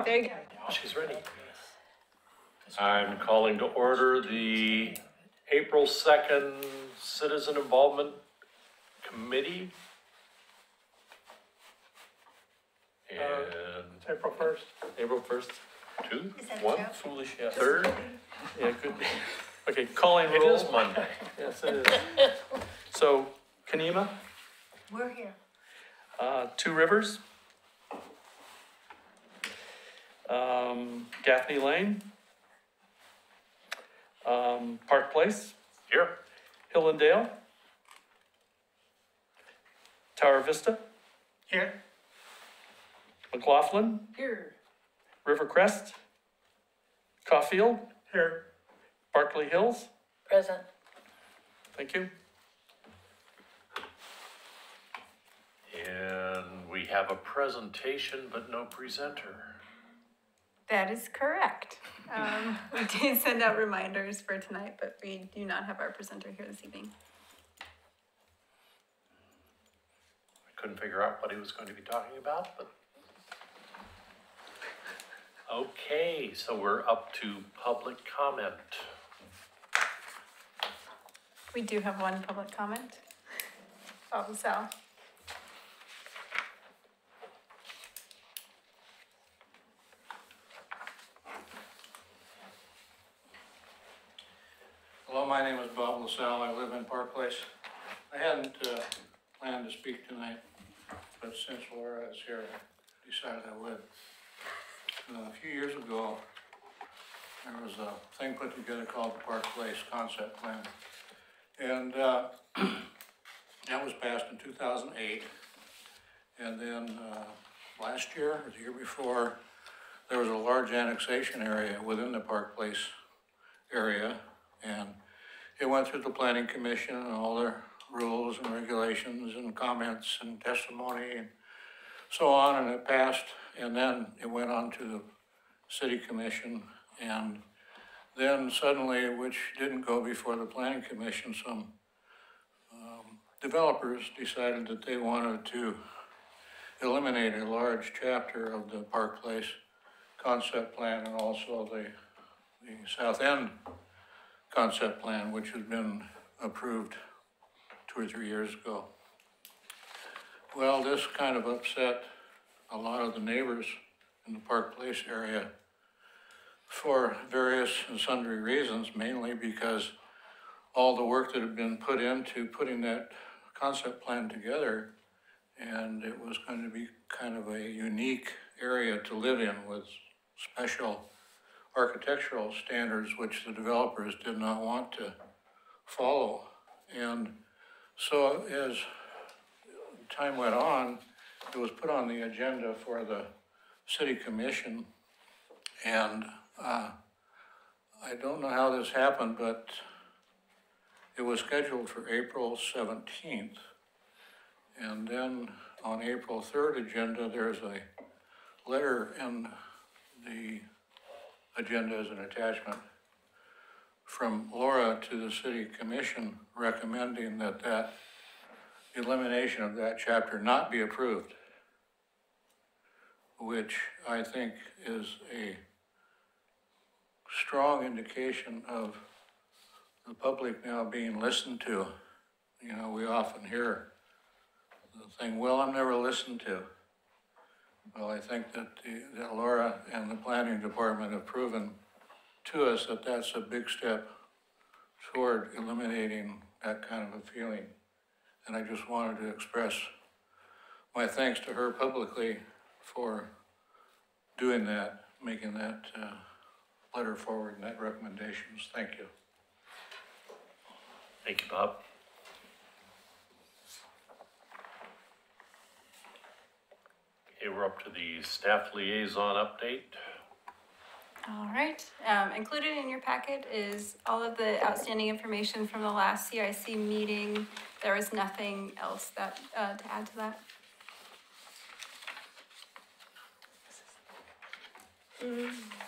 There you go. She's ready. I'm calling to order the April 2nd Citizen Involvement Committee. And It's April 1st. April 1st. 2, Is that a 1, joke? Foolish, yes. 3rd. Yeah, it could be. Okay, calling It roll. is Monday. Yes, it is. So, Kanema, We're here. Two Rivers, Gaffney Lane, Park Place, Here. Hill and Dale, Tower Vista, Here. McLaughlin, Here. Rivercrest, Caulfield, Here. Barkley Hills. Present. Thank you. And we have a presentation, but no presenter. That is correct. We did send out reminders for tonight, but we do not have our presenter here this evening. I couldn't figure out what he was going to be talking about, but. Okay, so we're up to public comment. We do have one public comment. Bob LaSalle. Hello, my name is Bob LaSalle. I live in Park Place. I hadn't planned to speak tonight, but since Laura is here, I decided I would. A few years ago, there was a thing put together called the Park Place Concept Plan. And that was passed in 2008. And then last year, or the year before, there was a large annexation area within the Park Place area. And it went through the planning commission and all their rules and regulations and comments and testimony and so on, and it passed. And then it went on to the city commission, and then suddenly, which didn't go before the planning commission, some developers decided that they wanted to eliminate a large chapter of the Park Place concept plan and also the South End concept plan, which had been approved 2 or 3 years ago. Well, this kind of upset a lot of the neighbors in the Park Place area for various and sundry reasons, mainly because all the work that had been put into putting that concept plan together, and it was going to be kind of a unique area to live in with special architectural standards which the developers did not want to follow. And so as time went on, it was put on the agenda for the city commission, and I don't know how this happened, but it was scheduled for April 17th. And then on April 3rd agenda, there's a letter in the agenda as an attachment from Laura to the city commission recommending that that elimination of that chapter not be approved, which I think is a strong indication of the public now being listened to. You know, we often hear the thing, well, I'm never listened to. Well, I think that that Laura and the planning department have proven to us that that's a big step toward eliminating that kind of a feeling. And I just wanted to express my thanks to her publicly for doing that, making that letter forward and that recommendations. Thank you. Thank you, Bob. Okay, we're up to the staff liaison update. All right. Included in your packet is all of the outstanding information from the last CIC meeting. There is nothing else that to add to that. Who's that?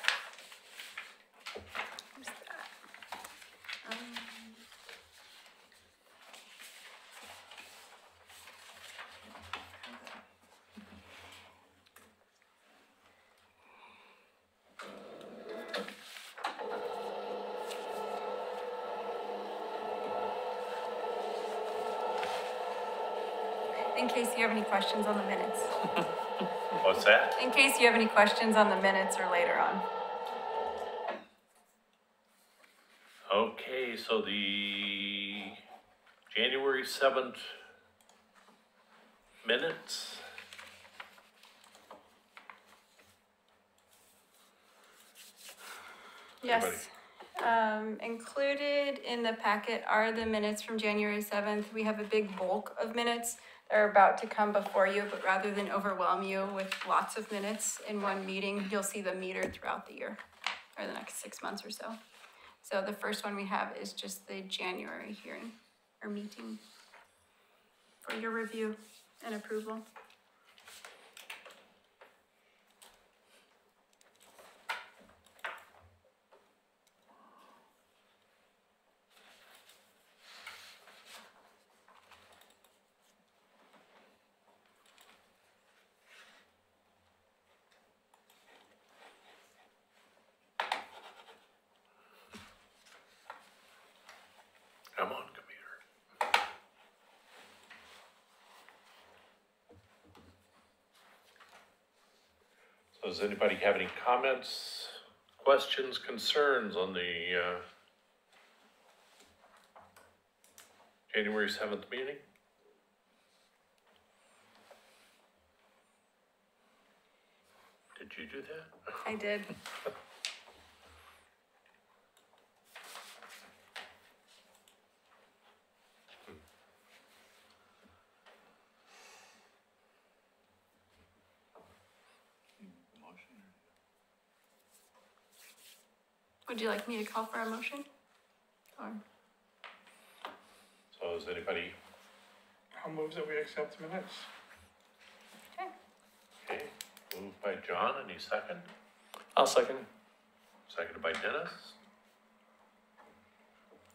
in case you have any questions on the minutes. What's that? In case you have any questions on the minutes or later on. Okay, so the January 7th minutes. Yes. Included in the packet are the minutes from January 7th. We have a big bulk of minutes that are about to come before you, but rather than overwhelm you with lots of minutes in one meeting, you'll see them metered throughout the year or the next 6 months or so. So the first one we have is just the January hearing or meeting for your review and approval. Come on, computer. So does anybody have any comments, questions, concerns on the January 7th meeting? Did you do that? I did. Would you like me to call for a motion? Or, So is anybody, I'll move that we accept the minutes. okay, okay, moved by John, any second? I'll second. Seconded by Dennis?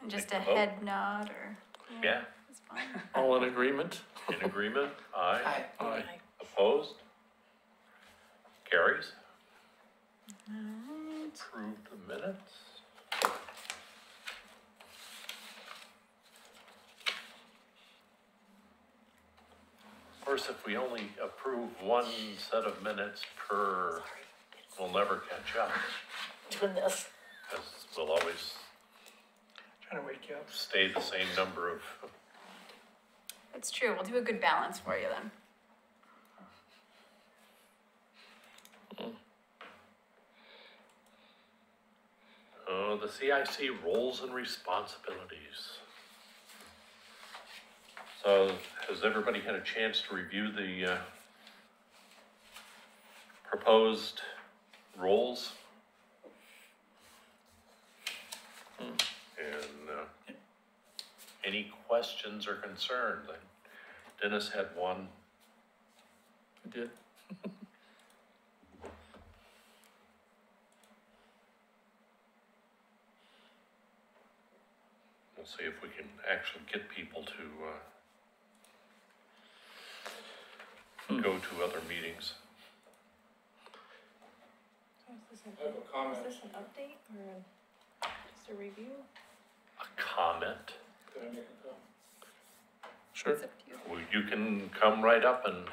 and just a Take the vote. head nod or, Yeah, that's fine. All in agreement? in agreement? Aye. Aye. Opposed? Carries? Alright. Approved the minutes? Of course, if we only approve one set of minutes per, we'll never catch up, Doing this. because we'll always Trying to wake you up. stay the same number of, It's true, we'll do a good balance for you then. oh, the CIC roles and responsibilities. So, has everybody had a chance to review the proposed roles? And any questions or concerns? Dennis had one. I did. We'll see if we can actually get people to go to other meetings. I have a comment. Is this an update or just a review? A comment? Can I make a comment? Sure, It's up to you. Well, you can come right up and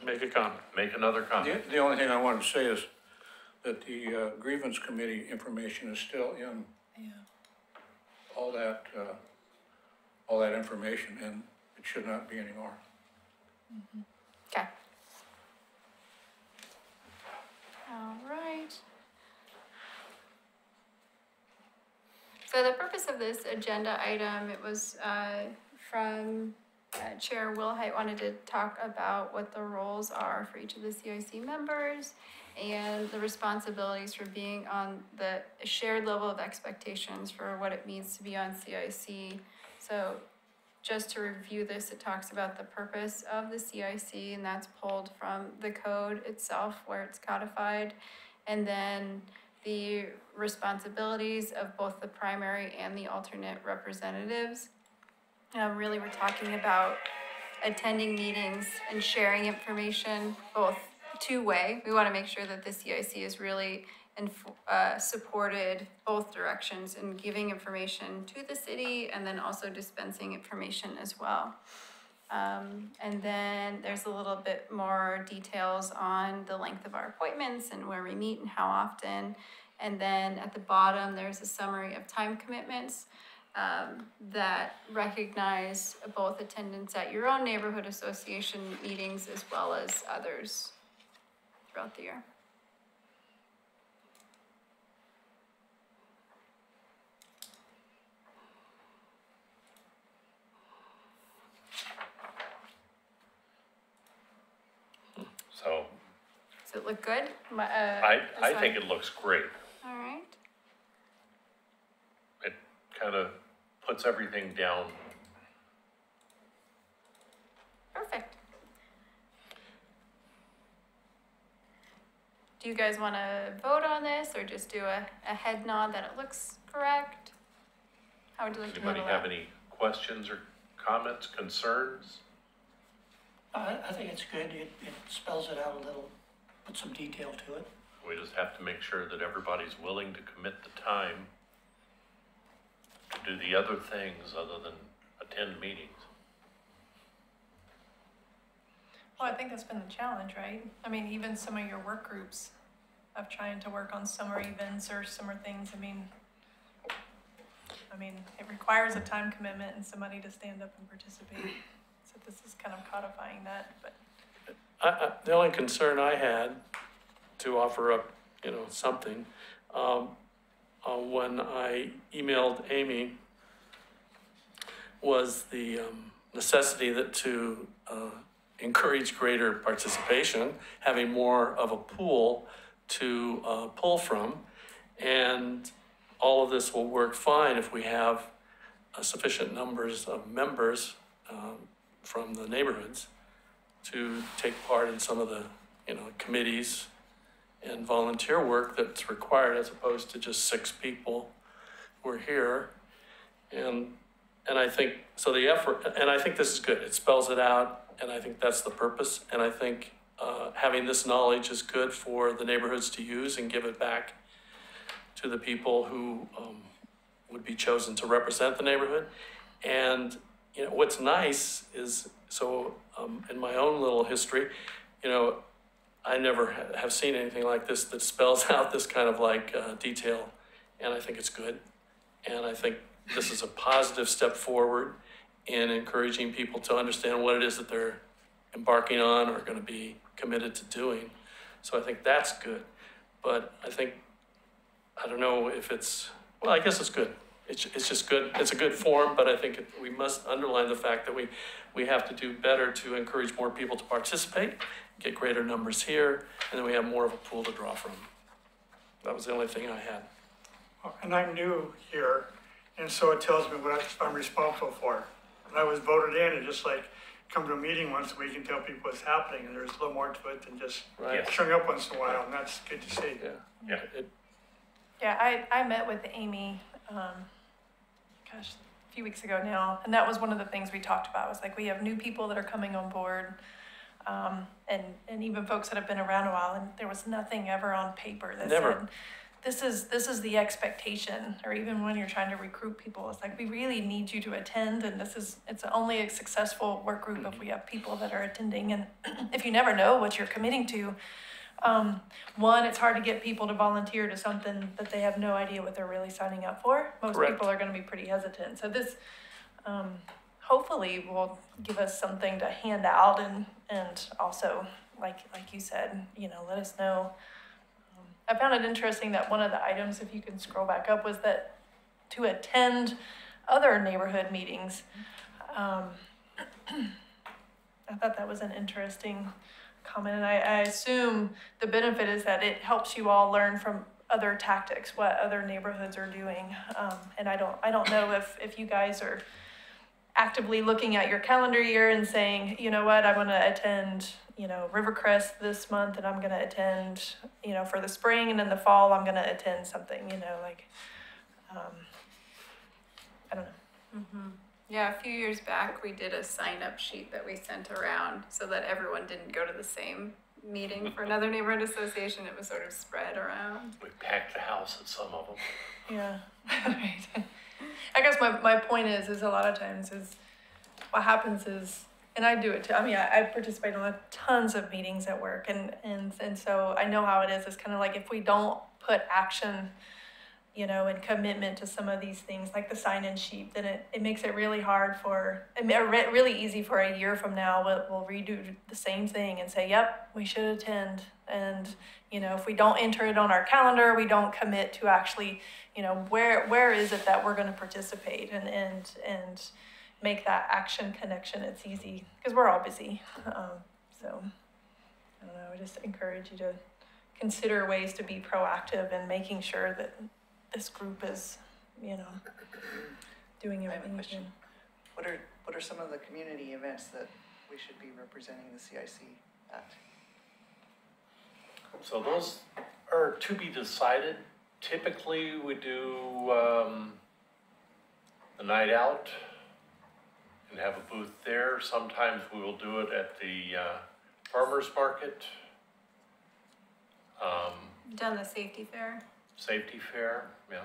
make a comment. make another comment. The only thing I wanted to say is that the grievance committee information is still in Yeah. all that information, and it should not be anymore. Okay. All right. So the purpose of this agenda item, it was from Chair Wilhite wanted to talk about what the roles are for each of the CIC members and the responsibilities for being on the shared level of expectations for what it means to be on CIC. So just to review this, it talks about the purpose of the CIC, and that's pulled from the code itself where it's codified. And then the responsibilities of both the primary and the alternate representatives. Really, we're talking about attending meetings and sharing information, both two-way. We want to make sure that the CIC is really supported both directions in giving information to the city and then also dispensing information as well. And then there's a little bit more details on the length of our appointments and where we meet and how often. And then at the bottom, there's a summary of time commitments that recognize both attendance at your own neighborhood association meetings as well as others throughout the year. So Does it look good? I think it looks great. All right. It kind of puts everything down. Perfect. Do you guys want to vote on this or just do a head nod that it looks correct? How would you like to Anybody handle have that? any questions or comments, concerns? I think it's good. It spells it out a little, put some detail to it. We just have to make sure that everybody's willing to commit the time to do the other things other than attend meetings. Well, I think that's been the challenge, right? I mean, even some of your work groups of trying to work on summer events or summer things, I mean, it requires a time commitment and somebody to stand up and participate. So this is kind of codifying that, but The only concern I had to offer up, something, when I emailed Amy was the necessity to encourage greater participation, having more of a pool to pull from. And all of this will work fine if we have sufficient numbers of members from the neighborhoods to take part in some of the, committees and volunteer work that's required, as opposed to just 6 people who are here. And I think, so the effort, and I think this is good. It spells it out, and I think that's the purpose. And I think having this knowledge is good for the neighborhoods to use and give it back to the people who would be chosen to represent the neighborhood. And, what's nice is, so in my own little history, I never have seen anything like this that spells out this kind of detail, and I think it's good. And I think this is a positive step forward in encouraging people to understand what it is that they're embarking on or going to be committed to doing. So I think that's good. But I don't know if well, I guess it's good. It's just good. It's a good form, but I think we must underline the fact that we have to do better to encourage more people to participate, get greater numbers here, and then we have more of a pool to draw from. That was the only thing I had. And I'm new here, and so it tells me what I'm responsible for. When I was voted in, it just like come to a meeting once a week and tell people what's happening, and there's a little more to it than just Right. showing up once in a while, and that's good to see. Yeah. Yeah. yeah, I met with Amy, a few weeks ago now, and that was one of the things we talked about, was like, we have new people that are coming on board, and even folks that have been around a while, and there was nothing ever on paper that Never. said, this is the expectation, or even when you're trying to recruit people, it's like, we really need you to attend, and it's only a successful work group if we have people that are attending, and if you never know what you're committing to, one, it's hard to get people to volunteer to something that they have no idea what they're really signing up for. Most Correct. people are gonna be pretty hesitant, so this, hopefully will give us something to hand out, and also, like you said, let us know. I found it interesting that one of the items, if you can scroll back up, was that to attend other neighborhood meetings. I thought that was an interesting comment, and I assume the benefit is that it helps you all learn from other tactics, what other neighborhoods are doing. And I don't know if you guys are actively looking at your calendar year and saying, you know what, I'm gonna attend, Rivercrest this month, and I'm gonna attend, for the spring, and in the fall, I'm gonna attend something, I don't know. Mm-hmm. Yeah, a few years back, we did a sign-up sheet that we sent around so that everyone didn't go to the same meeting for another neighborhood association. It was sort of spread around. We packed the house at some of them. Yeah, right. I guess my point is a lot of times is what happens is And I do it too. I mean, I participate in tons of meetings at work, and so I know how it is. It's kind of like if we don't put action, you know, and commitment to some of these things, like the sign-in sheet, then it makes it really hard for, really easy for a year from now, we'll redo the same thing and say, yep, we should attend. And, you know, if we don't enter it on our calendar, we don't commit to actually, you know, where is it that we're going to participate and make that action connection. It's easy because we're all busy. So I don't know, I just encourage you to consider ways to be proactive and making sure that this group is, you know, doing I have a everything we question. can. What are some of the community events that we should be representing the CIC at? So those are to be decided. Typically, we do the night out and have a booth there. Sometimes we will do it at the farmer's market, Done the safety fair. safety fair, yeah.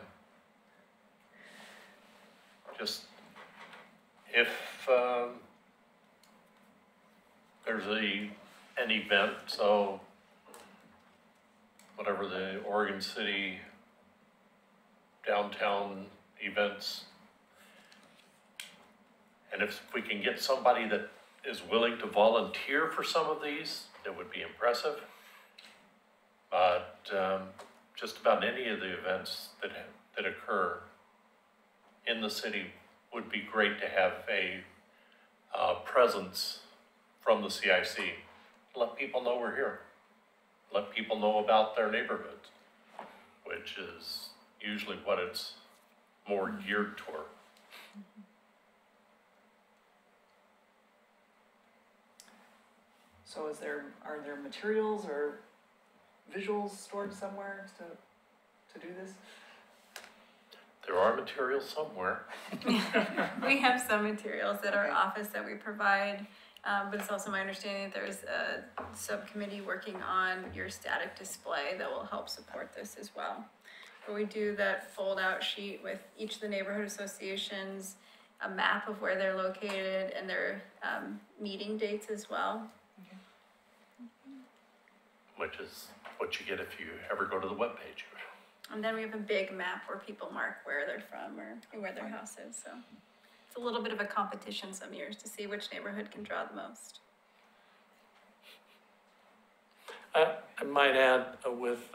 Just if there's an event, so whatever the Oregon City downtown events. And if we can get somebody that is willing to volunteer for some of these, it would be impressive. But just about any of the events that occur in the city would be great to have a presence from the CIC. Let people know we're here. Let people know about their neighborhoods, which is usually what it's more geared toward. So are there materials or visuals stored somewhere to do this? There are materials somewhere. We have some materials at our office that we provide, but it's also my understanding that there's a subcommittee working on your static display that will help support this as well. But we do that fold-out sheet with each of the neighborhood associations, a map of where they're located and their meeting dates as well. Which is what you get if you ever go to the webpage. And then we have a big map where people mark where they're from or where their house is, so. It's a little bit of a competition some years to see which neighborhood can draw the most. I might add with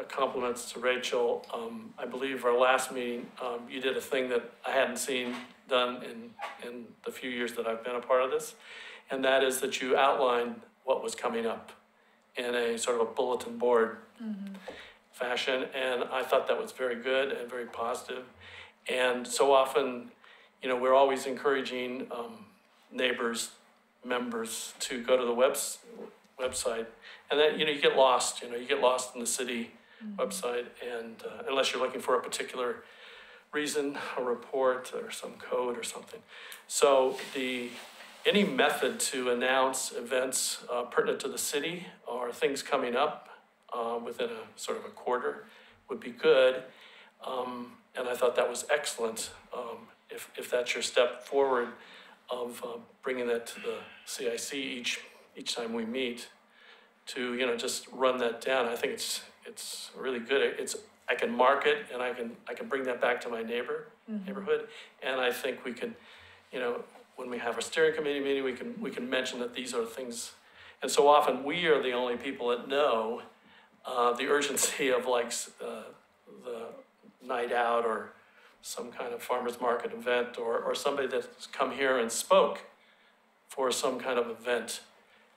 compliments to Rachel. I believe our last meeting, you did a thing that I hadn't seen done in the few years that I've been a part of this. And that is that you outlined what was coming up in a sort of a bulletin board fashion. And I thought that was very good and very positive. And so often, you know, we're always encouraging neighbors, members to go to the website. And then, you know, you get lost in the city website. And unless you're looking for a particular reason, a report or some code or something. So any method to announce events pertinent to the city or things coming up within a sort of a quarter would be good. And I thought that was excellent. If that's your step forward of bringing that to the CIC each time we meet, to, you know, just run that down. I think it's really good. I can mark it and I can bring that back to my neighborhood. And I think we can, you know, when we have a steering committee meeting, we can mention that these are things. And so often we are the only people that know the urgency of like the night out or some kind of farmer's market event or somebody that's come here and spoke for some kind of event.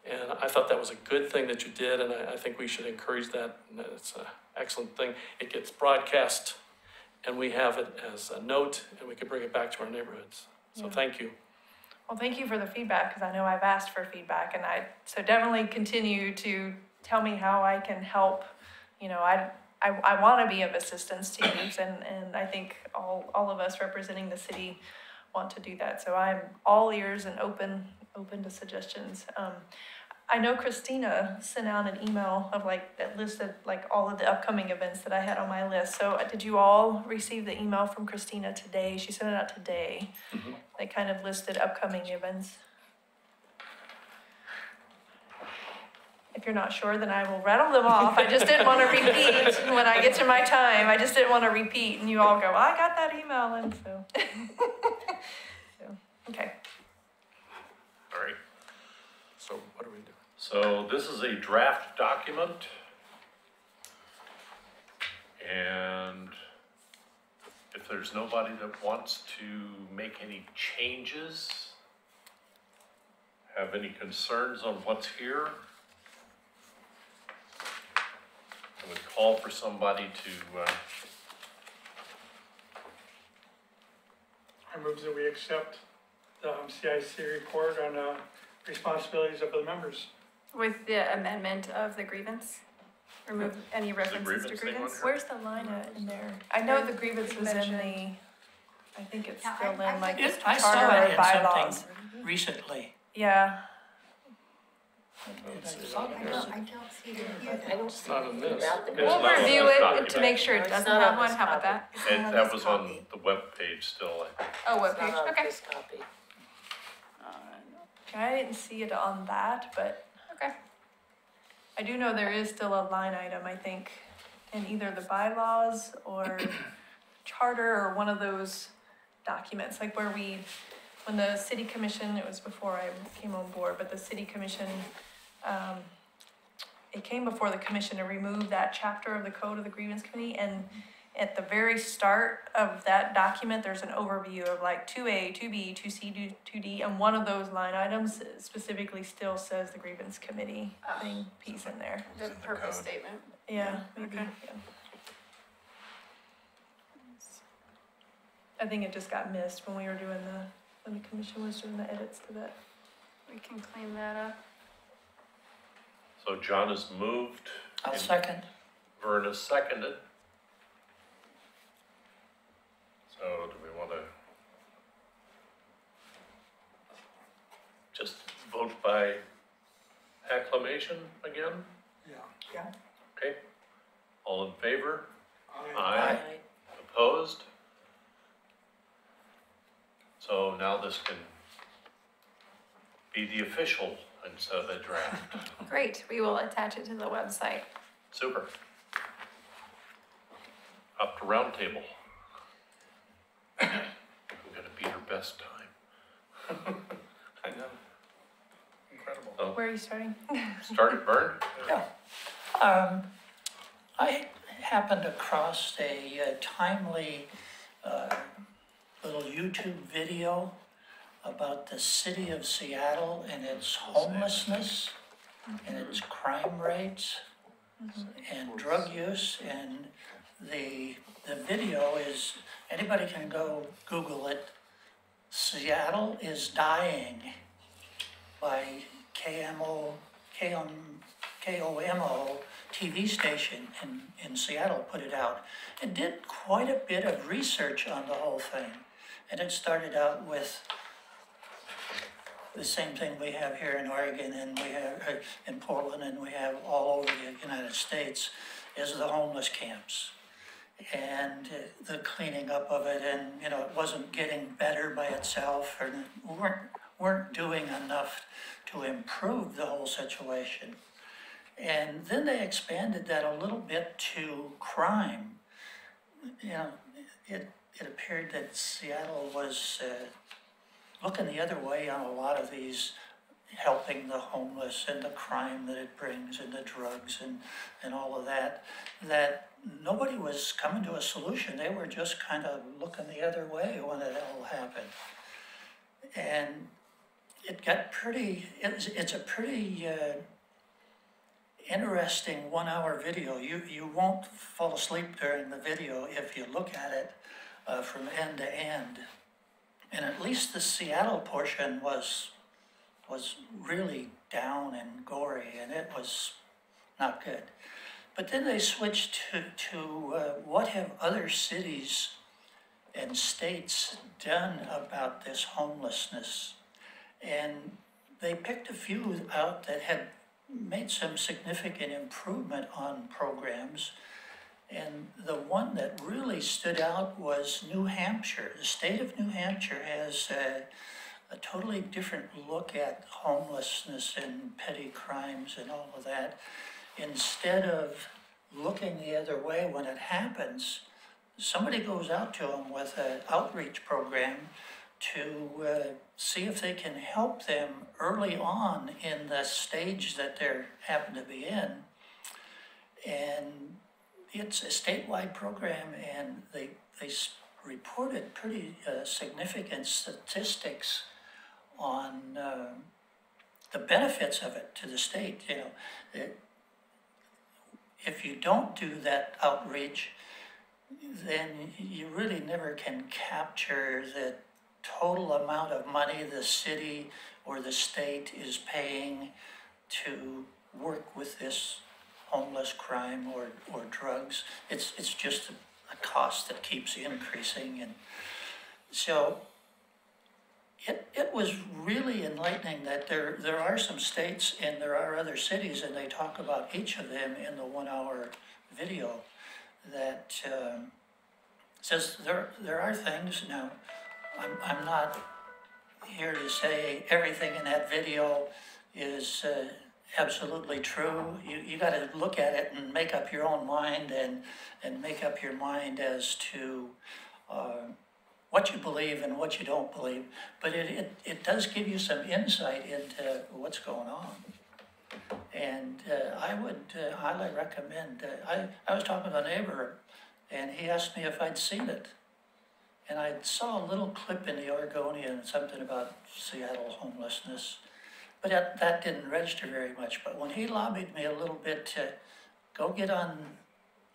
And I thought that was a good thing that you did, and I think we should encourage that. And it's an excellent thing. It gets broadcast, and we have it as a note, and we can bring it back to our neighborhoods. So thank you. Well, thank you for the feedback, because I know I've asked for feedback, and so definitely continue to tell me how I can help. You know, I want to be of assistance to you, and I think all of us representing the city want to do that. So I'm all ears and open to suggestions. I know Christina sent out an email of that listed all of the upcoming events that I had on my list. So did you all receive the email from Christina today? She sent it out today. They kind of listed upcoming events. If you're not sure, then I will rattle them off. I just didn't want to repeat when I get to my time. I just didn't want to repeat and you all go, I got that email, and so. So, okay. All right. So what do we do? So this is a draft document. And if there's nobody that wants to make any changes, have any concerns on what's here, I would call for somebody to, I move that we accept the CIC report on responsibilities of the members. With the amendment of the grievance? Remove any references to grievance thing on grievance? here? Where's the line at in there? I know the grievance was in the, I think it's Yeah, still I in like It- I saw charter it or in bylaws. something recently. Yeah, And I saw I it. don't see it here. I don't It's not in this. It's We'll not on review this it document. to make sure it It's doesn't not have on one, this how about copy. that? It's not and on that this was copy. on the webpage still, I think. Oh, It's not webpage, on okay. this copy. I didn't see it on that, but Okay. I do know there is still a line item, I think, in either the bylaws or charter or one of those documents, like where when the city commission, it was before I came on board, but the city commission, it came before the commission to remove that chapter of the code of the grievance committee, and at the very start of that document, there's an overview of like 2A, 2B, 2C, 2D, and one of those line items specifically still says the grievance committee thing piece in there. The purpose statement. Yeah, maybe, Okay. yeah. I think it just got missed when we were doing when the commission was doing the edits to that. We can clean that up. So John has moved, I'll second. Vern has seconded. So do we want to just vote by acclamation again? Yeah. Okay. All in favor? Aye. Opposed? So now this can be the official instead of a draft. Great, we will attach it to the website. Super. Up to round table. We're gonna beat our best time. I know. Incredible. So, Where are you starting? start at Vern. I happened across a timely little YouTube video about the city of Seattle and its homelessness and its crime rates and drug use. And the video is, anybody can go Google it, Seattle is Dying by KOMO TV station in Seattle put it out. It did quite a bit of research on the whole thing. And it started out with the same thing we have here in Oregon and we have in Portland and we have all over the United States, is the homeless camps. And the cleaning up of it, and it wasn't getting better by itself, or weren't doing enough to improve the whole situation. And then they expanded that a little bit to crime. It appeared that Seattle was looking the other way on a lot of these, helping the homeless and the crime that it brings and the drugs and all of that, that nobody was coming to a solution. They were just kind of looking the other way when it all happened. And it got it's a pretty interesting 1 hour video. You won't fall asleep during the video if you look at it from end to end. And at least the Seattle portion was really down and gory, and it was not good. But then they switched to what have other cities and states done about this homelessness. And they picked a few out that had made some significant improvement on programs. And the one that really stood out was New Hampshire. The state of New Hampshire has a totally different look at homelessness and petty crimes and all of that. Instead of looking the other way when it happens, somebody goes out to them with an outreach program to see if they can help them early on in the stage that they happen to be in. And it's a statewide program, and they reported pretty significant statistics on the benefits of it to the state. You know, if you don't do that outreach, then you really never can capture the total amount of money the city or the state is paying to work with this homeless crime or drugs. It's just a cost that keeps increasing. And so it was really enlightening that there are some states and there are other cities, and they talk about each of them in the 1 hour video that says there are things. Now, I'm not here to say everything in that video is absolutely true. You got to look at it and make up your own mind and make up your mind as to what you believe and what you don't believe. But it does give you some insight into what's going on. And I would highly recommend, I was talking to a neighbor and he asked me if I'd seen it. And I saw a little clip in the Oregonian, something about Seattle homelessness, but that didn't register very much. But when he lobbied me a little bit to go get on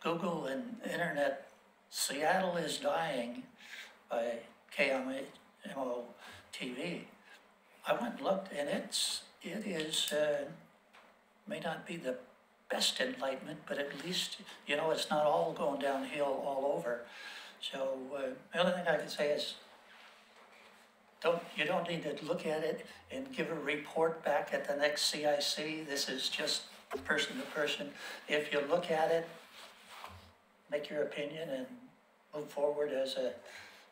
Google and internet, Seattle is Dying by KMO TV, I went and looked, and it is, may not be the best enlightenment, but at least, you know, it's not all going downhill all over. So the only thing I can say is, you don't need to look at it and give a report back at the next CIC. This is just person to person. If you look at it, make your opinion and move forward as a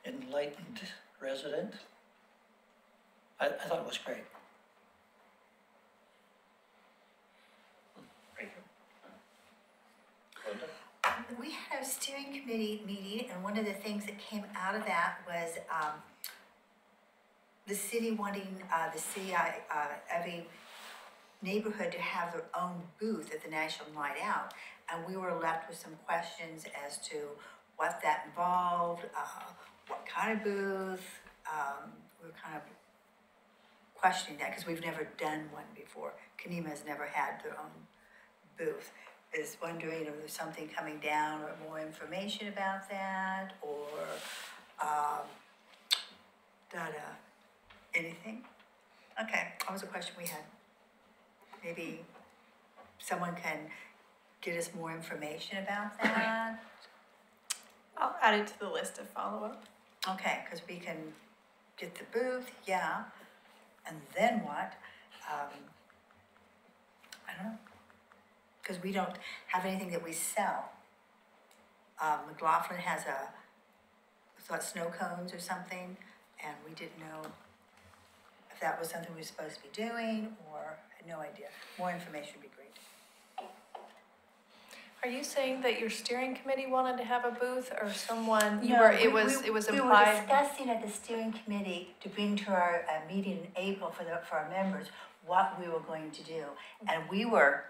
enlightened resident. I thought it was great. Thank you. Linda? We had a steering committee meeting, and one of the things that came out of that was the city wanting every neighborhood to have their own booth at the National Night Out. And we were left with some questions as to what that involved, what kind of booth. We were kind of questioning that because we've never done one before. Kenema has never had their own booth. Is wondering if there's something coming down or more information about that, or anything? Okay, that was a question we had. Maybe someone can get us more information about that? I'll add it to the list of follow-up. Okay, because we can get the booth, yeah, and then what? I don't know. Because we don't have anything that we sell. McLaughlin has snow cones or something, and we didn't know if that was something we were supposed to be doing, or had no idea. More information would be great. Are you saying that your steering committee wanted to have a booth, or someone, No, it was We were implied? discussing at the steering committee to bring to our meeting in April for our members what we were going to do. And we were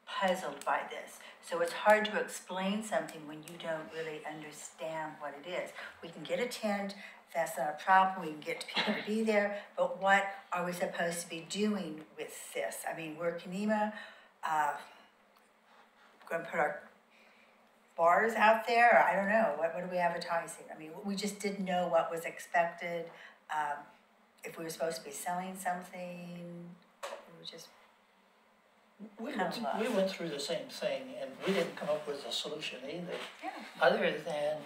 puzzled by this. So it's hard to explain something when you don't really understand what it is. We can get a tent, that's not a problem, we can get people to be there, but what are we supposed to be doing with this? I mean, we're Kenema, going to put our bars out there, or I don't know, what are we advertising? I mean, we just didn't know what was expected, if we were supposed to be selling something, we were just We went through the same thing, and we didn't come up with a solution either. Yeah. Other than,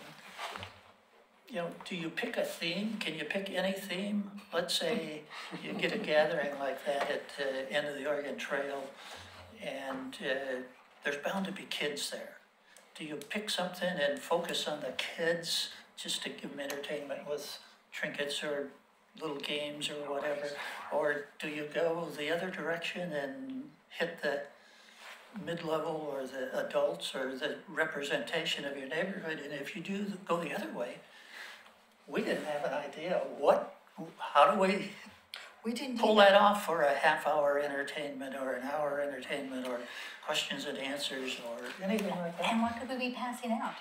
you know, do you pick a theme? Can you pick any theme? Let's say you get a gathering like that at the end of the Oregon Trail, and there's bound to be kids there. do you pick something and focus on the kids just to give them entertainment with trinkets or little games or whatever? Or do you go the other direction and hit the mid-level or the adults or the representation of your neighborhood? And if you do go the other way, we didn't have an idea how do we We didn't pull even- that off for a half-hour entertainment or an hour entertainment or questions and answers or anything like that? And what could we be passing out?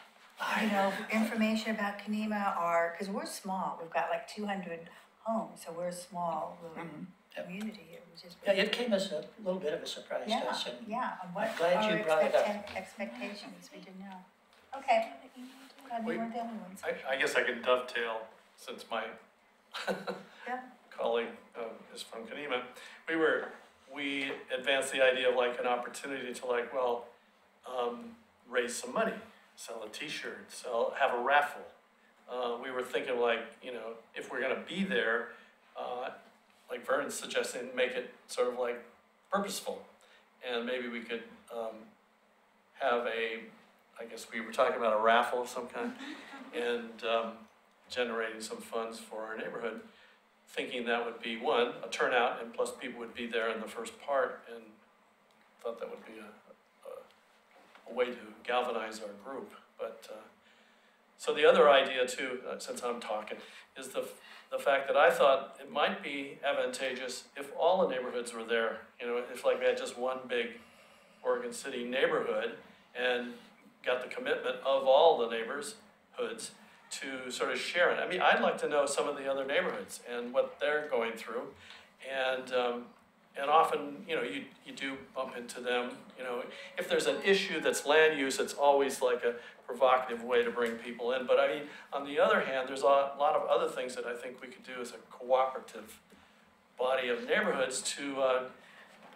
You know, information about Kenema or, because we're small, we've got like 200 homes, so we're a small little Yep. community. It was just. Yeah, it came as a little bit of a surprise to Yeah, us. And yeah, and what I'm glad you our brought it up. expectations, we didn't know. Okay, glad we weren't the only ones. I guess I can dovetail, since my Yeah. colleague is from Kenema. We advanced the idea of like an opportunity to like, well, raise some money, sell a t-shirt, have a raffle. We were thinking like, you know, if we're gonna be there, like Vernon's suggesting, make it sort of like purposeful. And maybe we could have I guess we were talking about a raffle of some kind, and generating some funds for our neighborhood, thinking that would be one, a turnout, and plus people would be there in the first part, and thought that would be a way to galvanize our group. But so the other idea too, since I'm talking, is the fact that I thought it might be advantageous if all the neighborhoods were there. You know, if like we had just one big Oregon City neighborhood and got the commitment of all the neighborhoods to sort of share it. I mean, I'd like to know some of the other neighborhoods and what they're going through. And often, you know, you do bump into them. You know, if there's an issue that's land use, it's always like a provocative way to bring people in. But I mean, on the other hand, there's a lot of other things that I think we could do as a cooperative body of neighborhoods to,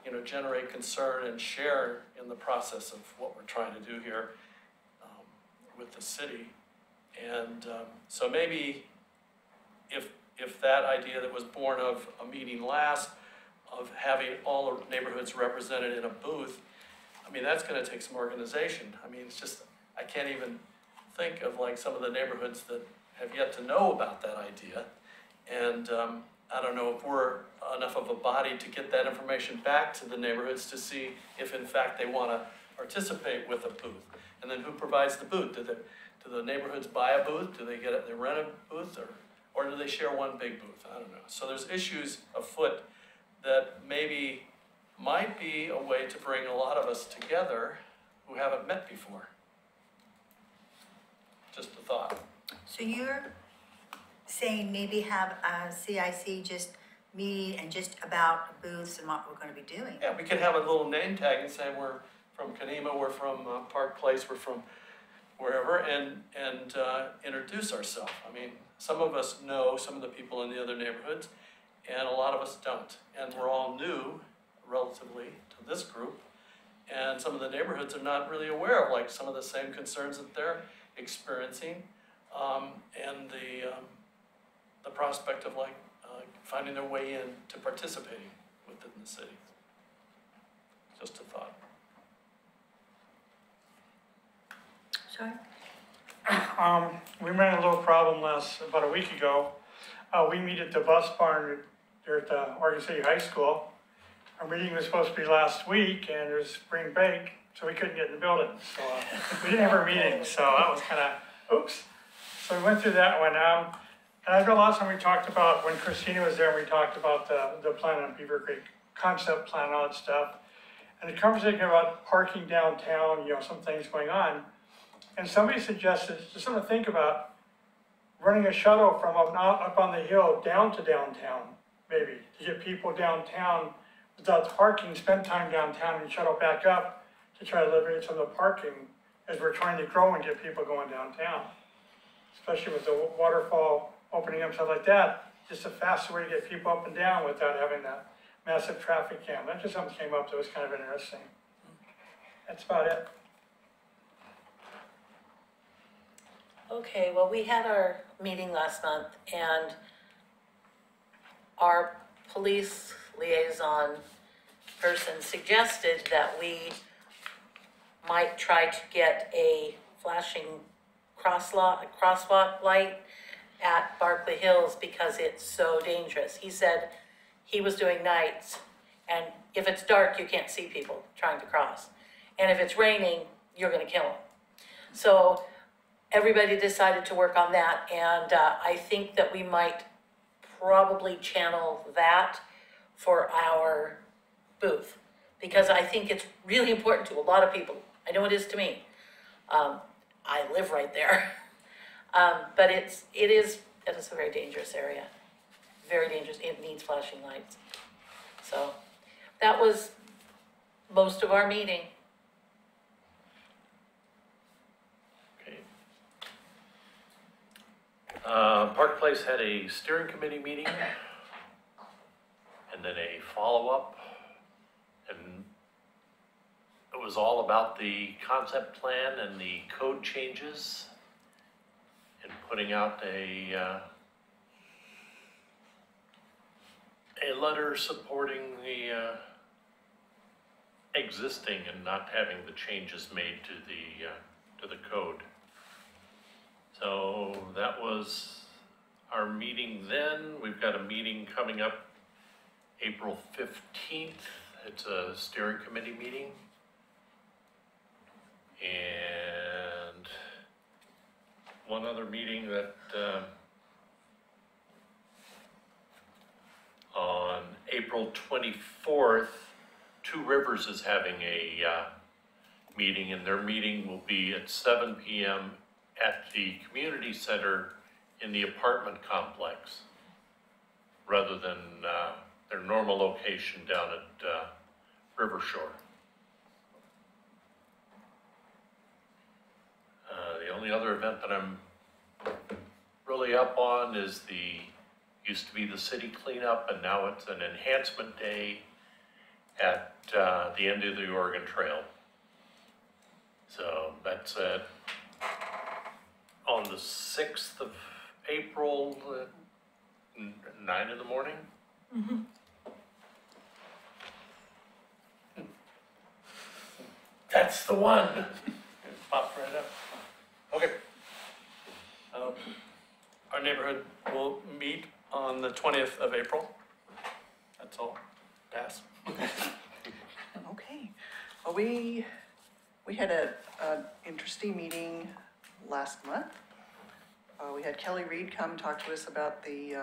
you know, generate concern and share in the process of what we're trying to do here with the city. And so maybe if that idea that was born of a meeting last, of having all the neighborhoods represented in a booth, I mean, that's gonna take some organization. I mean, it's just, I can't even think of like some of the neighborhoods that have yet to know about that idea. And I don't know if we're enough of a body to get that information back to the neighborhoods to see if in fact they wanna participate with a booth. And then who provides the booth? Do the neighborhoods buy a booth? Do they rent a booth, or do they share one big booth? I don't know. So there's issues afoot that maybe might be a way to bring a lot of us together who haven't met before. Just a thought. So you're saying maybe have a CIC just meet and just about booths and what we're gonna be doing? Yeah, we could have a little name tag and say we're from Kenema, we're from Park Place, we're from wherever, and introduce ourselves. I mean, some of us know some of the people in the other neighborhoods, and a lot of us don't. And we're all new, relatively, to this group, and some of the neighborhoods are not really aware of like some of the same concerns that they're experiencing, and the prospect of like finding their way in to participating within the city. Just a thought. Sorry? We ran a little problem about a week ago. We meet at the bus barn there at the Oregon City High School. Our meeting was supposed to be last week and there's spring break, so we couldn't get in the building. So we didn't have our meeting, so that was kind of, oops. So we went through that one. And I know last time we talked about, when Christina was there, we talked about the plan on Beaver Creek, concept plan, all that stuff. And the conversation about parking downtown, you know, some things going on. And somebody suggested, just something to think about, running a shuttle from up on the hill down to downtown, maybe, to get people downtown without parking, spend time downtown and shuttle back up to try to alleviate some of the parking as we're trying to grow and get people going downtown. Especially with the waterfall opening up, stuff like that, just a faster way to get people up and down without having that massive traffic jam. That just something came up that was kind of interesting. That's about it. Okay, well, we had our meeting last month and our police liaison person suggested that we might try to get a flashing crosswalk light at Barkley Hills because it's so dangerous. He said he was doing nights, and if it's dark, you can't see people trying to cross. And if it's raining, you're gonna kill them. So everybody decided to work on that, and I think that we might probably channel that for our booth, because I think it's really important to a lot of people. I know it is to me. I live right there. But it is a very dangerous area. Very dangerous. It needs flashing lights. So that was most of our meeting. Okay. Park Place had a steering committee meeting and then a follow-up. And it was all about the concept plan and the code changes and putting out a letter supporting the existing and not having the changes made to the code. So that was our meeting then. We've got a meeting coming up April 15th. It's a steering committee meeting. And one other meeting that on April 24th, Two Rivers is having a meeting, and their meeting will be at 7 p.m. at the community center in the apartment complex, rather than their normal location down at River Shore. The only other event that I'm really up on is used to be the city cleanup, and now it's an enhancement day at the end of the Oregon Trail. So that's on the 6th of April at 9 in the morning. Mm-hmm. That's the one. It popped right up. Okay. Our neighborhood will meet on the 20th of April. That's all. Pass. Okay. Well, we had an interesting meeting last month. We had Kelly Reed come talk to us about the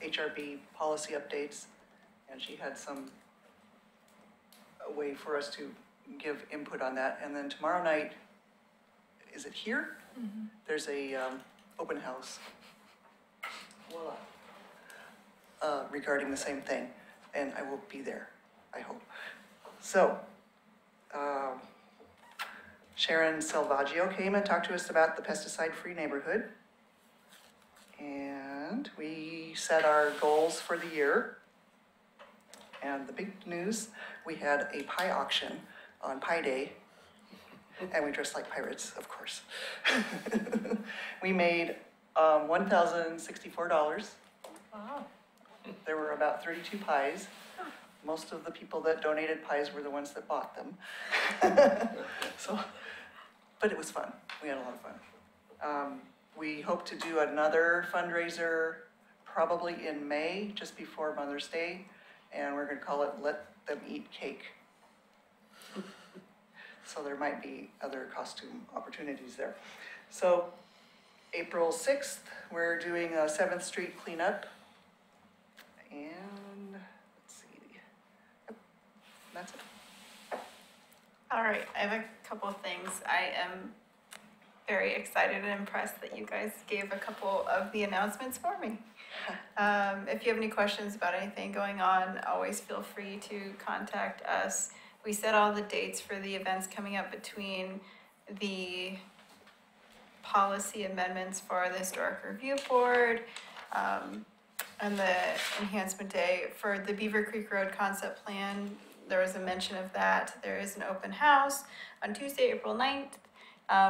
HRB policy updates, and she had a way for us to give input on that. And then tomorrow night, is it here? Mm-hmm. There's a open house. Voila. Regarding the same thing, and I will be there, I hope. So, Sharon Salvaggio came and talked to us about the pesticide-free neighborhood. And we set our goals for the year. And the big news, we had a pie auction on Pie Day. And we dressed like pirates, of course. We made $1,064. Wow. There were about 32 pies. Most of the people that donated pies were the ones that bought them. But it was fun. We had a lot of fun. We hope to do another fundraiser probably in May, just before Mother's Day, and we're going to call it Let Them Eat Cake. So there might be other costume opportunities there. So April 6th, we're doing a 7th Street cleanup. And let's see, yep, that's it. All right, I have a couple of things. I am very excited and impressed that you guys gave a couple of the announcements for me. If you have any questions about anything going on, always feel free to contact us. We set all the dates for the events coming up between the policy amendments for the Historic Review Board, and the enhancement day for the Beaver Creek Road concept plan. There was a mention of that. There is an open house on Tuesday, April 9th,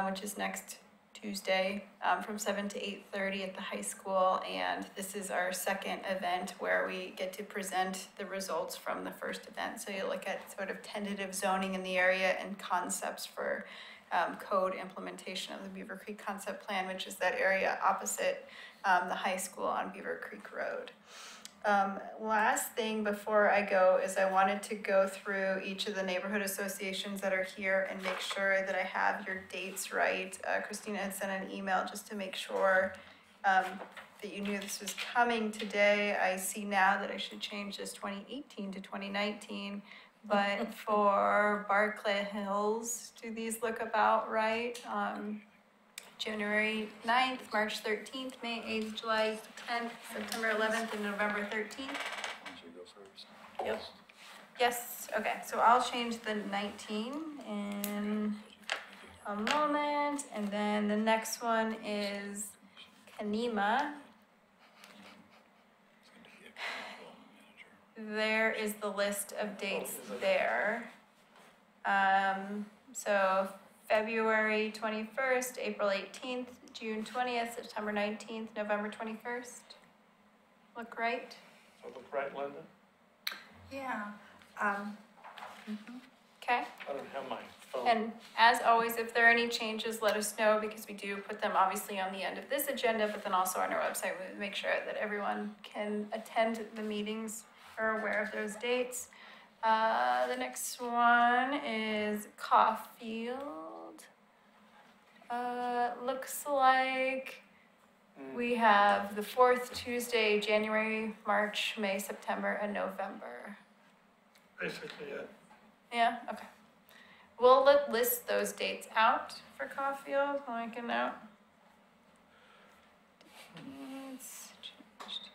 which is next Tuesday, from 7 to 8:30 at the high school. And this is our second event where we get to present the results from the first event. So you look at sort of tentative zoning in the area and concepts for code implementation of the Beaver Creek Concept Plan, which is that area opposite the high school on Beaver Creek Road. Last thing before I go is I wanted to go through each of the neighborhood associations that are here and make sure that I have your dates right. Christina had sent an email just to make sure that you knew this was coming today. I see now that I should change this 2018 to 2019. But for Barclay Hills, do these look about right? January 9th, March 13th, May 8th, July 10th, September 11th, and November 13th? Yep. Yes, okay, so I'll change the 19 in a moment, and then the next one is Kanema. There is the list of dates there. So February 21st, April 18th, June 20th, September 19th, November 21st. Look right? So look right, Linda? Yeah, Okay. I don't have my phone. And as always, if there are any changes, let us know, because we do put them obviously on the end of this agenda, but then also on our website. We make sure that everyone can attend the meetings or are aware of those dates. The next one is Caulfield. Looks like we have the fourth Tuesday, January, March, May, September, and November. Basically, Yeah, okay. We'll list those dates out for Caulfield, I'll make a note. Dates changed.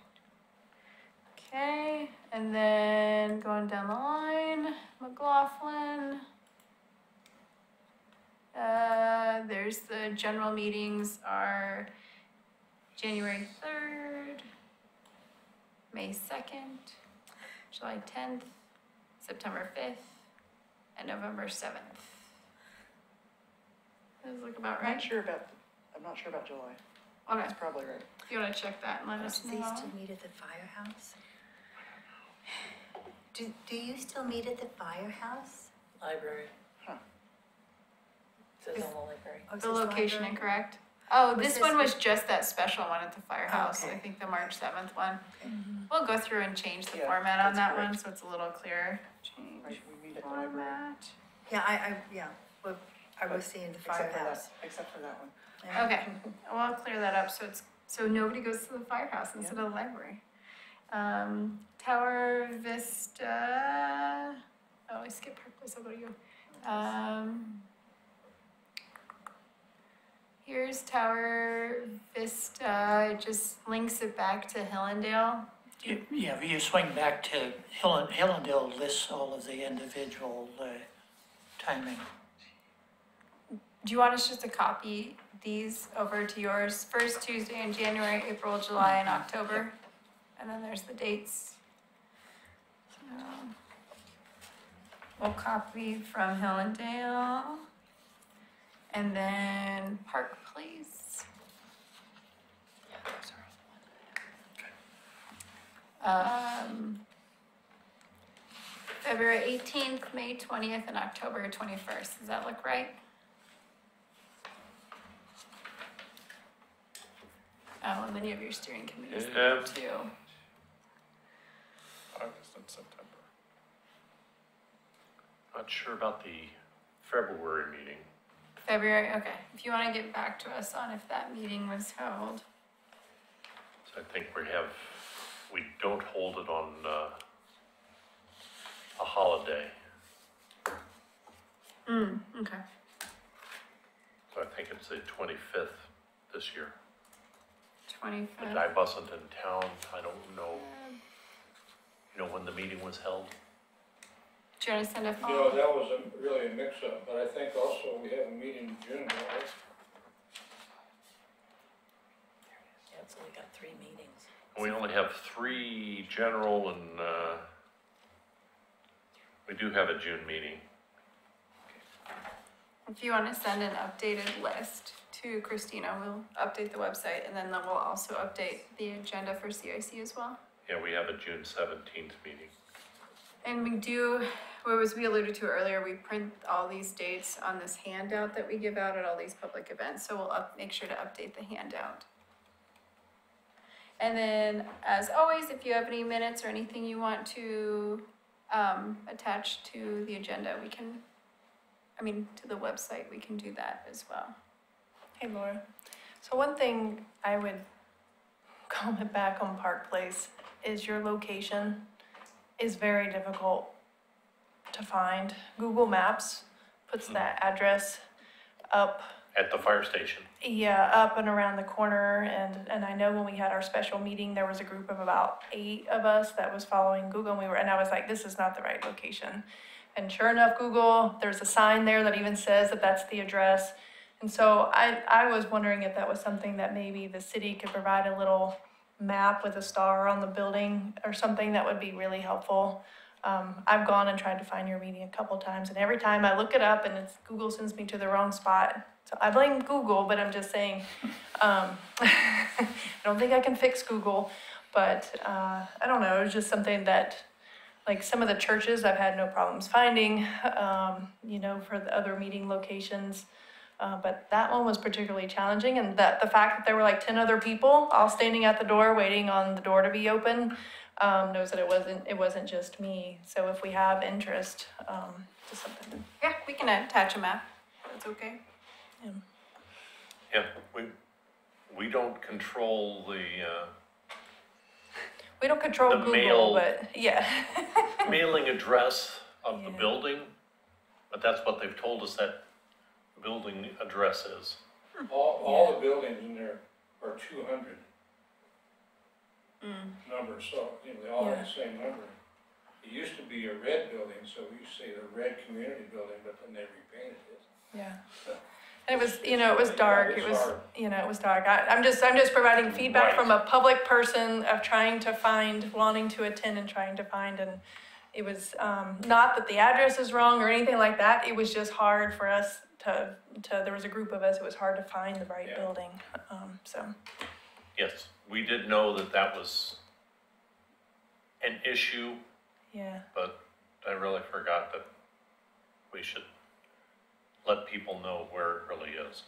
Okay, and then going down the line, McLaughlin. There's the general meetings are January 3rd, May 2nd, July 10th, September 5th, and November 7th. Those look about I'm right? not sure about July. Okay, That's probably right. if you wanna check that and let us do they know. still meet at the firehouse? Do you still meet at the firehouse? Library. Huh. Says on the library. Or is The this location library? incorrect? Oh, Was this this- one was just that special one at the firehouse, okay. I think the March 7th one. Okay. We'll go through and change the Yeah, format on that's that correct. one, so it's a little clearer. Change Right, we meet at the library. format. Yeah, well, I was seeing the firehouse. Except for that one. Yeah. Okay, well, I'll clear that up, so nobody goes to the firehouse instead of the library. Tower Vista, oh, I skipped Park Place, I'll go to you. Here's Tower Vista, it just links it back to Hillendale. Yeah, if you swing back to Hillendale lists all of the individual timing. Do you want us just to copy these over to yours? First Tuesday in January, April, July, and October. And then there's the dates. So, we'll copy from Hillendale. And then Park Place. February 18th, May 20th, and October 21st. Does that look right? Oh, and then you have your steering committees there Yeah. too. August and September. Not sure about the February meeting. February, okay. If you want to get back to us on if that meeting was held. So I think we don't hold it on a holiday. Okay. So I think it's the 25th this year. 25th. But I wasn't in town. I don't know, when the meeting was held. Do you want to send a No, phone? that was really a mix-up, but I think also we have a meeting in June, right? Yeah, so we got 3 meetings. We only have 3 general and we do have a June meeting. If you want to send an updated list to Christina, we'll update the website and then we'll also update the agenda for CIC as well. Yeah, we have a June 17th meeting. And we do, what was we alluded to earlier, we print all these dates on this handout that we give out at all these public events, so we'll make sure to update the handout. And then, as always, if you have any minutes or anything you want to attach to the agenda, we can, to the website, we can do that as well. Hey Laura, so one thing I would comment back on Park Place is your location is very difficult to find. Google Maps puts that address up, At the fire station. yeah, up and around the corner, and I know when we had our special meeting, there was a group of about 8 of us that was following Google, and I was like, this is not the right location. And sure enough, Google, there's a sign there that even says that that's the address. And so I was wondering if that was something that maybe the city could provide a little map with a star on the building or something that would be really helpful. I've gone and tried to find your meeting a couple times, and every time I look it up and Google sends me to the wrong spot. So I blame Google, but I'm just saying, I don't think I can fix Google, but I don't know, it was just something that, like some of the churches I've had no problems finding, for the other meeting locations. But that one was particularly challenging, and the fact that there were like 10 other people all standing at the door waiting on the door to be open knows that it wasn't just me. So if we have interest, just something. Yeah, we can attach a map, that's okay. Yeah, we don't control We don't control The Google, mail- but yeah. mailing address of the Yeah. building, but that's what they've told us that building address is. All the buildings in there are 200 numbers, so, they all have the same number. It used to be a red building, so we used to say the red community building, but then they repainted it. Yeah. And it was, it was dark. It was, it was dark. I'm just providing feedback Right. from a public person of trying to find, wanting to attend and trying to find. And it was not that the address is wrong or anything like that. It was just hard for us to there was a group of us, it was hard to find the right building. So. Yes, we did know that was an issue, Yeah. but I really forgot that we should let people know where it really is.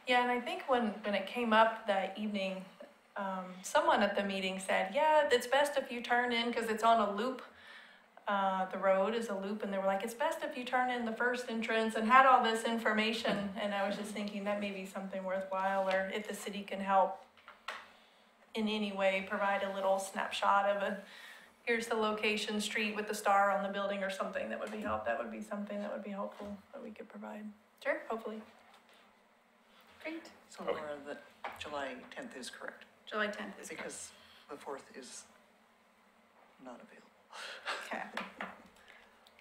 Yeah, and I think when it came up that evening, someone at the meeting said, yeah, it's best if you turn in, because it's on a loop. The road is a loop, and they were like, it's best if you turn in the first entrance, and had all this information. And I was just thinking that may be something worthwhile, or if the city can help in any way, provide a little snapshot of here's the location, street with the star on the building or something that would be something that would be helpful that we could provide. Sure, hopefully. Great. So Laura, the July 10th is correct, July 10th is because the 4th is not available. okay.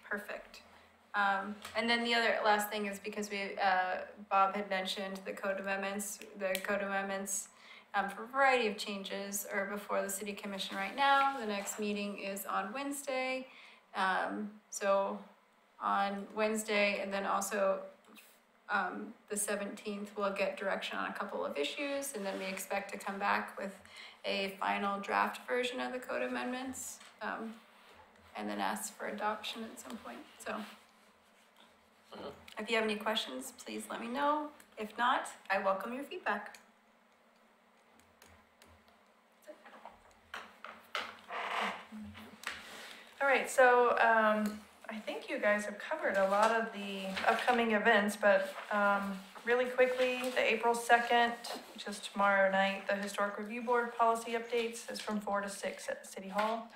Perfect. And then the last thing is because Bob had mentioned the code amendments. The code amendments for a variety of changes are before the city commission right now. The next meeting is on Wednesday. So on Wednesday, and then also the 17th, we'll get direction on a couple of issues, and then we expect to come back with a final draft version of the code amendments, and then ask for adoption at some point. So if you have any questions, please let me know. If not, I welcome your feedback. All right, so I think you guys have covered a lot of the upcoming events, but really quickly, the April 2nd, which is tomorrow night, the Historic Review Board policy updates is from 4 to 6 at City Hall.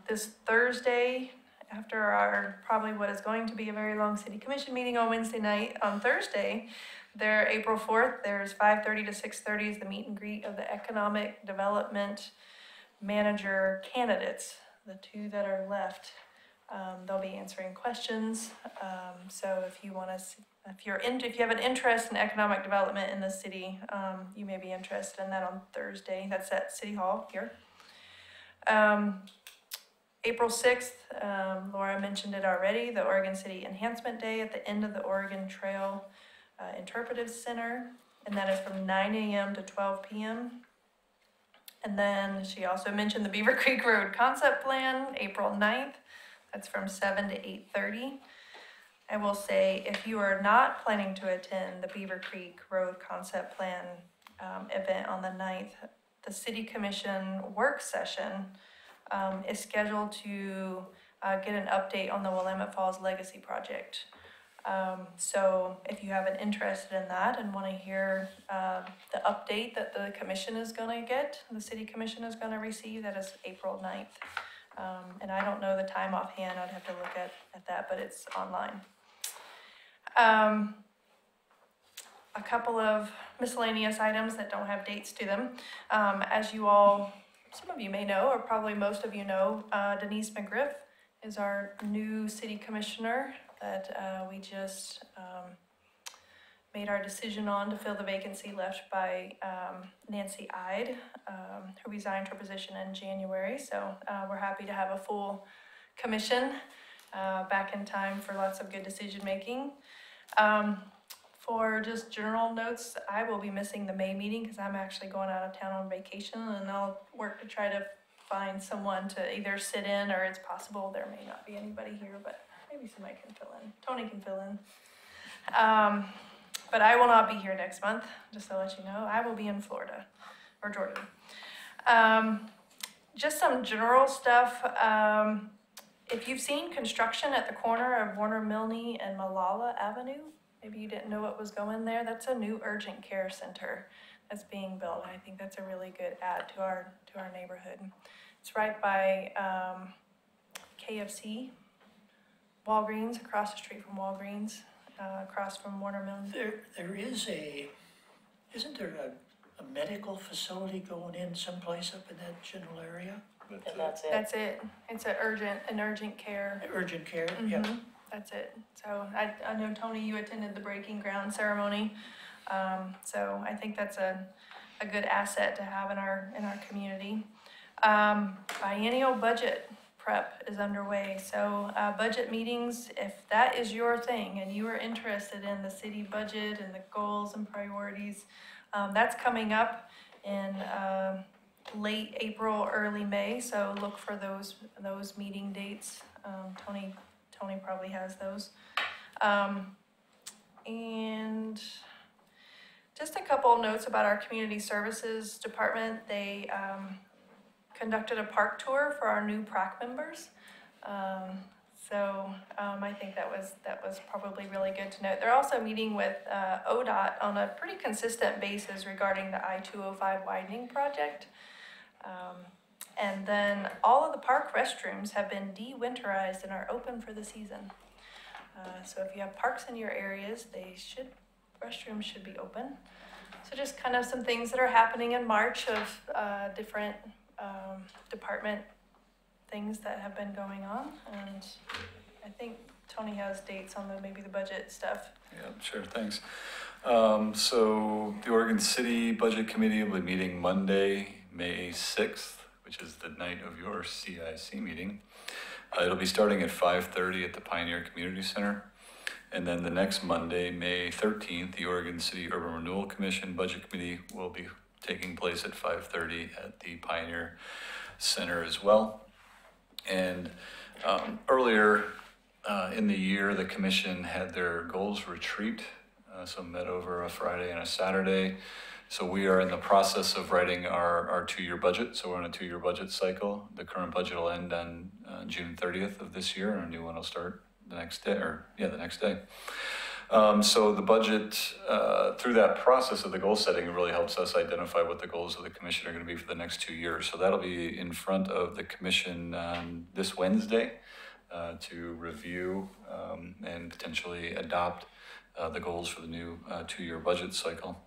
This Thursday, after our probably what is going to be a very long City Commission meeting on Wednesday night, on Thursday, there, April 4th, there's 5:30 to 6:30 is the meet and greet of the Economic Development Manager candidates, the 2 that are left. They'll be answering questions. So if you want to, if you have an interest in economic development in the city, you may be interested in that on Thursday. That's at City Hall here. April 6th, Laura mentioned it already, the Oregon City Enhancement Day at the end of the Oregon Trail Interpretive Center, and that is from 9 a.m. to 12 p.m. And then she also mentioned the Beaver Creek Road Concept Plan, April 9th. That's from 7 to 8:30. I will say, if you are not planning to attend the Beaver Creek Road Concept Plan event on the 9th, the City Commission work session is scheduled to get an update on the Willamette Falls Legacy Project. So if you have an interest in that and want to hear the update that the commission is going to get, the City Commission is going to receive, that is April 9th. And I don't know the time offhand, I'd have to look at that, but it's online. A couple of miscellaneous items that don't have dates to them. As you all, some of you may know, or probably most of you know, Denise McGriff is our new city commissioner that we just made our decision on to fill the vacancy left by Nancy Ide, who resigned her position in January. So we're happy to have a full commission back in time for lots of good decision making. For just general notes, I will be missing the May meeting because I'm actually going out of town on vacation, and I'll work to try to find someone to either sit in, or it's possible there may not be anybody here, but maybe somebody can fill in. Tony can fill in. But I will not be here next month, just to let you know. I will be in Florida or Georgia. Just some general stuff. If you've seen construction at the corner of Warner Milne and Malala Avenue, maybe you didn't know what was going there. That's a new urgent care center that's being built. I think that's a really good add to our neighborhood. It's right by KFC, Walgreens, across the street from Walgreens, across from Warner Milne. There is isn't there a medical facility going in someplace up in that general area? And that's it. That's it. It's an urgent care. Urgent care, yeah. That's it. So I know, Tony, you attended the breaking ground ceremony. So I think that's a good asset to have in our community. Biennial budget prep is underway. So budget meetings, if that is your thing and you are interested in the city budget and the goals and priorities, that's coming up in late April, early May. So look for those meeting dates. Tony probably has those. And just a couple of notes about our community services department. They conducted a park tour for our new PRAC members. So I think that was probably really good to note. They're also meeting with ODOT on a pretty consistent basis regarding the I-205 widening project. And then all of the park restrooms have been de-winterized and are open for the season. So if you have parks in your areas, restrooms should be open. So just kind of some things that are happening in March of different department things that have been going on. And I think Tony has dates on maybe the budget stuff. Yeah, sure, thanks. So the Oregon City Budget Committee will be meeting Monday, May 6th, which is the night of your CIC meeting. It'll be starting at 5:30 at the Pioneer Community Center. And then the next Monday, May 13th, the Oregon City Urban Renewal Commission Budget Committee will be taking place at 5:30 at the Pioneer Center as well. And earlier in the year, the commission had their goals retreat, so met over a Friday and a Saturday. So we are in the process of writing our 2-year budget. So we're on a 2-year budget cycle. The current budget will end on June 30th of this year, and a new one will start the next day, the next day. So the budget, through that process of the goal setting, really helps us identify what the goals of the commission are going to be for the next 2 years. So that'll be in front of the commission this Wednesday to review and potentially adopt the goals for the new 2-year budget cycle.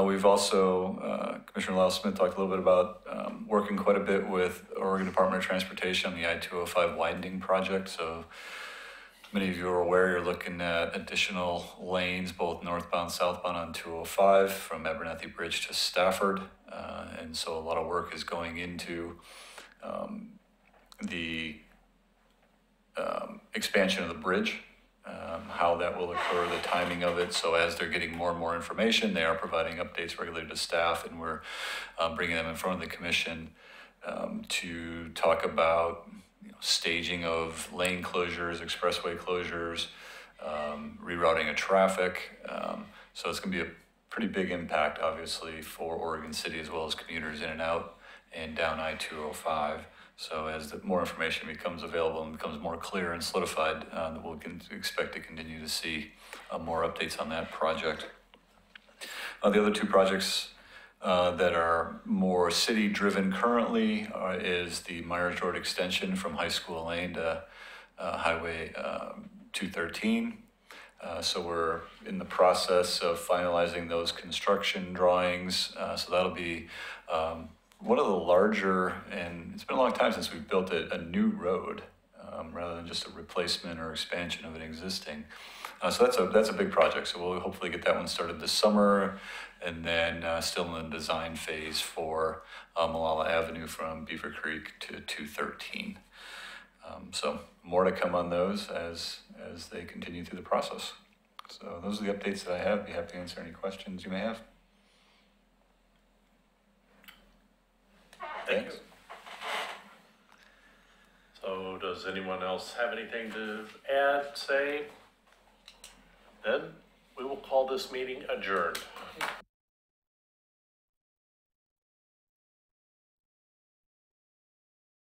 We've also, Commissioner Lyle Smith talked a little bit about working quite a bit with Oregon Department of Transportation on the I-205 widening project. So many of you are aware you're looking at additional lanes, both northbound, southbound on 205 from Abernathy Bridge to Stafford. And so a lot of work is going into the expansion of the bridge. How that will occur, the timing of it. So as they're getting more and more information, they are providing updates regularly to staff, and we're bringing them in front of the commission to talk about staging of lane closures, expressway closures, rerouting of traffic. So it's going to be a pretty big impact, obviously, for Oregon City as well as commuters in and out and down I-205. So as more information becomes available and becomes more clear and solidified, we'll expect to continue to see more updates on that project. The other two projects that are more city-driven currently is the Myers Road extension from High School Lane to Highway 213. So we're in the process of finalizing those construction drawings. So that'll be one of the larger, and it's been a long time since we've built a new road rather than just a replacement or expansion of an existing. So that's a big project. So we'll hopefully get that one started this summer, and then still in the design phase for Malala Avenue from Beaver Creek to 213. So more to come on those as they continue through the process. So those are the updates that I have. Be happy to answer any questions you may have. Thank you. So does anyone else have anything to add, say? Then we will call this meeting adjourned.